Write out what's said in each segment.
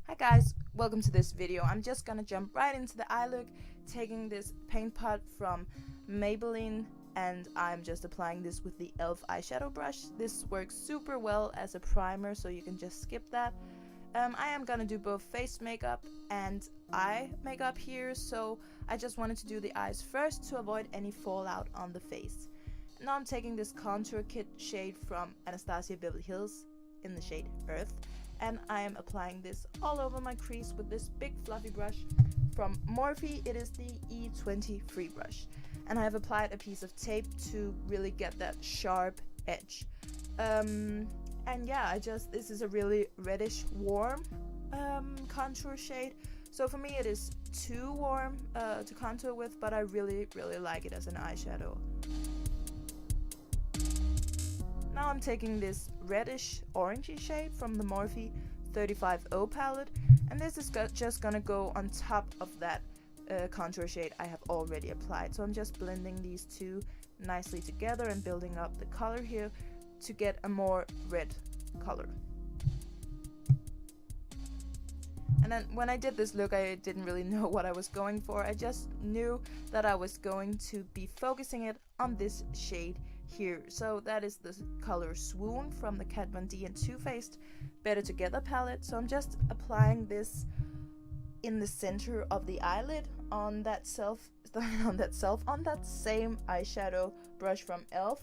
Hi guys, welcome to this video. I'm just gonna jump right into the eye look, taking this paint pot from Maybelline, and I'm just applying this with the e.l.f. eyeshadow brush. This works super well as a primer, so you can just skip that. I am gonna do both face makeup and eye makeup here, so I just wanted to do the eyes first to avoid any fallout on the face. Now I'm taking this contour kit shade from Anastasia Beverly Hills in the shade Earth, and I am applying this all over my crease with this big fluffy brush from Morphe. It is the E20 free brush, and I have applied a piece of tape to really get that sharp edge. And yeah, this is a really reddish warm contour shade, so for me it is too warm to contour with, but I really like it as an eyeshadow. Now I'm taking this reddish orangey shade from the Morphe 35O palette, and this is just gonna go on top of that contour shade I have already applied. So I'm just blending these two nicely together and building up the color here to get a more red color. And then when I did this look, I didn't really know what I was going for. I just knew that I was going to be focusing it on this shade here. So that is the color Swoon from the Kat Von D and Too Faced Better Together palette. So I'm just applying this in the center of the eyelid on that same eyeshadow brush from e.l.f.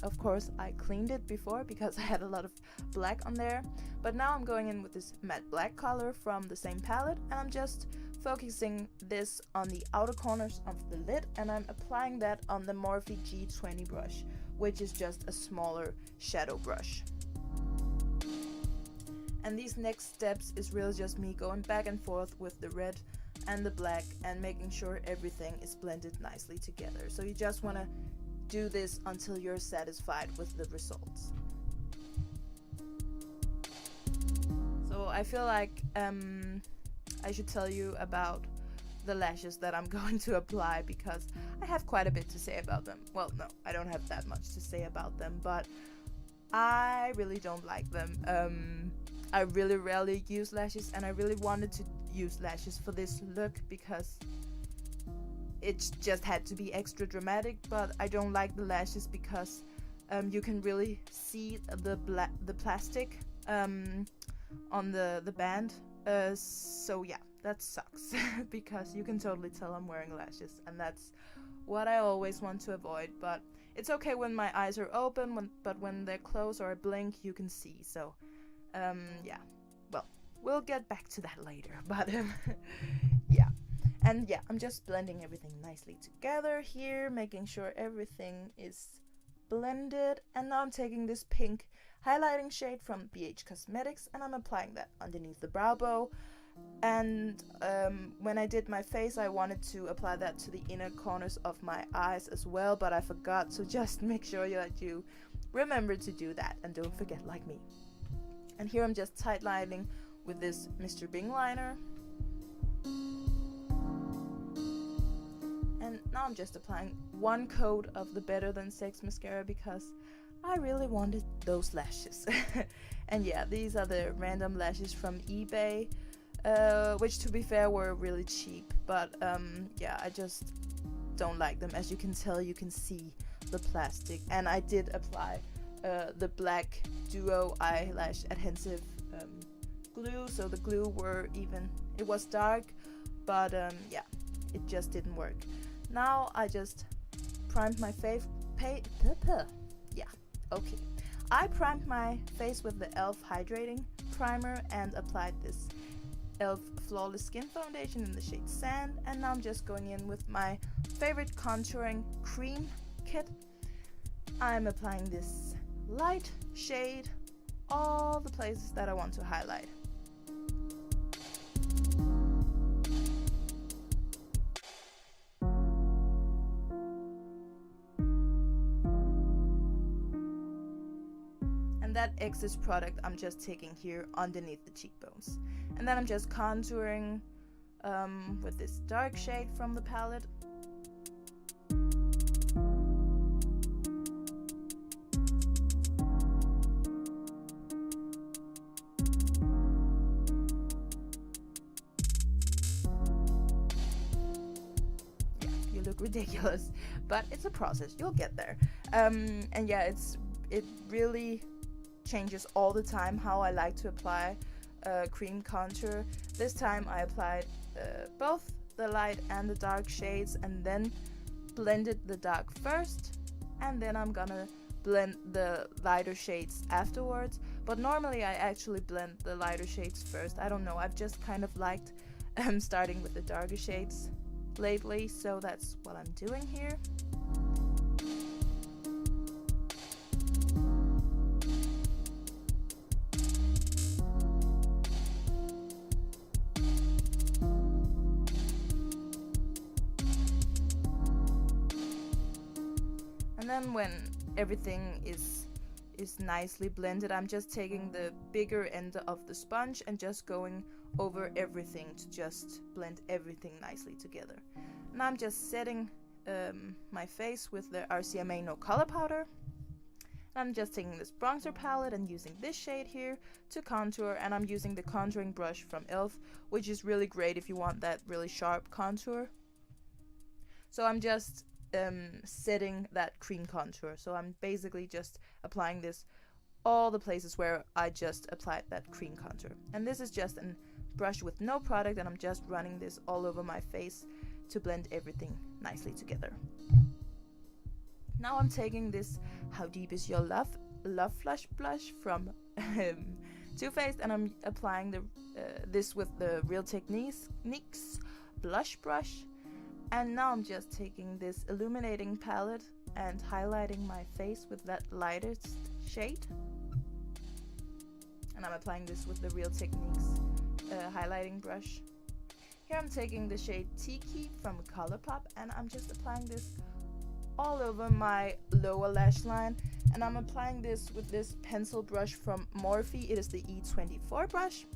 Of course I cleaned it before because I had a lot of black on there, but now I'm going in with this matte black color from the same palette, and I'm just focusing this on the outer corners of the lid, and I'm applying that on the Morphe G20 brush, which is just a smaller shadow brush. And these next steps is really just me going back and forth with the red and the black and making sure everything is blended nicely together. So you just want to do this until you're satisfied with the results. So I feel like I should tell you about the lashes that I'm going to apply, because I have quite a bit to say about them. Well, no, I don't have that much to say about them, but I really don't like them. I really rarely use lashes, and I really wanted to use lashes for this look because it just had to be extra dramatic, but I don't like the lashes because you can really see the plastic on the band. So yeah, that sucks because you can totally tell I'm wearing lashes, and that's what I always want to avoid. But it's okay when my eyes are open, but when they're closed or I blink, you can see. So yeah, well, we'll get back to that later, but yeah. And yeah, I'm just blending everything nicely together here, making sure everything is blended. And now I'm taking this pink highlighting shade from BH Cosmetics, and I'm applying that underneath the brow bow. And when I did my face, I wanted to apply that to the inner corners of my eyes as well, but I forgot, so just make sure that you remember to do that and don't forget like me. And here I'm just tight lining with this Mr. Bing liner. And now I'm just applying one coat of the Better Than Sex mascara because I really wanted those lashes. And yeah, these are the random lashes from eBay, which to be fair were really cheap, but yeah, I just don't like them. As you can tell, you can see the plastic, and I did apply the black duo eyelash adhesive glue, so the glue it was dark, but yeah, it just didn't work. Now I just primed my face. Yeah, okay. I primed my face with the e.l.f. Hydrating primer and applied this e.l.f. Flawless Skin Foundation in the shade Sand, and now I'm just going in with my favorite contouring cream kit. I'm applying this light shade all the places that I want to highlight. And that excess product I'm just taking here underneath the cheekbones. And then I'm just contouring with this dark shade from the palette. look ridiculous, but it's a process. You'll get there. And yeah, it really changes all the time how I like to apply cream contour. This time I applied both the light and the dark shades, and then blended the dark first, and then I'm gonna blend the lighter shades afterwards. But normally I actually blend the lighter shades first. I don't know, I've just kind of liked starting with the darker shades lately, so that's what I'm doing here. And then when everything is nicely blended, I'm just taking the bigger end of the sponge and just going over everything to just blend everything nicely together. Now I'm just setting my face with the RCMA No Color Powder. I'm just taking this bronzer palette and using this shade here to contour, and I'm using the contouring brush from e.l.f., which is really great if you want that really sharp contour. So I'm just setting that cream contour. So I'm basically just applying this all the places where I just applied that cream contour. And this is just a brush with no product, and I'm just running this all over my face to blend everything nicely together. Now I'm taking this How Deep Is Your Love Flush blush from Too Faced, and I'm applying this with the Real Techniques blush brush. And now I'm just taking this Illuminating palette and highlighting my face with that lightest shade. And I'm applying this with the Real Techniques highlighting brush. Here I'm taking the shade Tiki from ColourPop, and I'm just applying this all over my lower lash line. And I'm applying this with this pencil brush from Morphe. It is the E24 brush.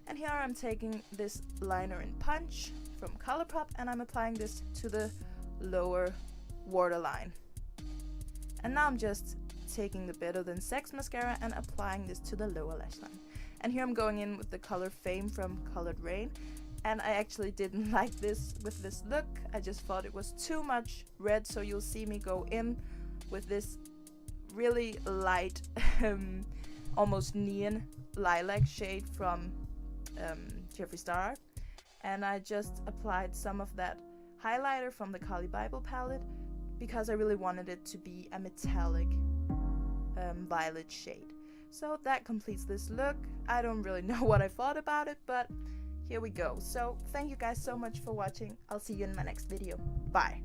And here I'm taking this liner in Punch from ColourPop, and I'm applying this to the lower waterline. And now I'm just taking the Better Than Sex mascara and applying this to the lower lash line. And here I'm going in with the color Fame from Colored Rain, and I actually didn't like this with this look. I just thought it was too much red, so you'll see me go in with this really light almost neon lilac shade from Jeffree Star. And I just applied some of that highlighter from the Carli Bybel palette because I really wanted it to be a metallic violet shade. So that completes this look. I don't really know what I thought about it, but here we go. So thank you guys so much for watching. I'll see you in my next video. Bye.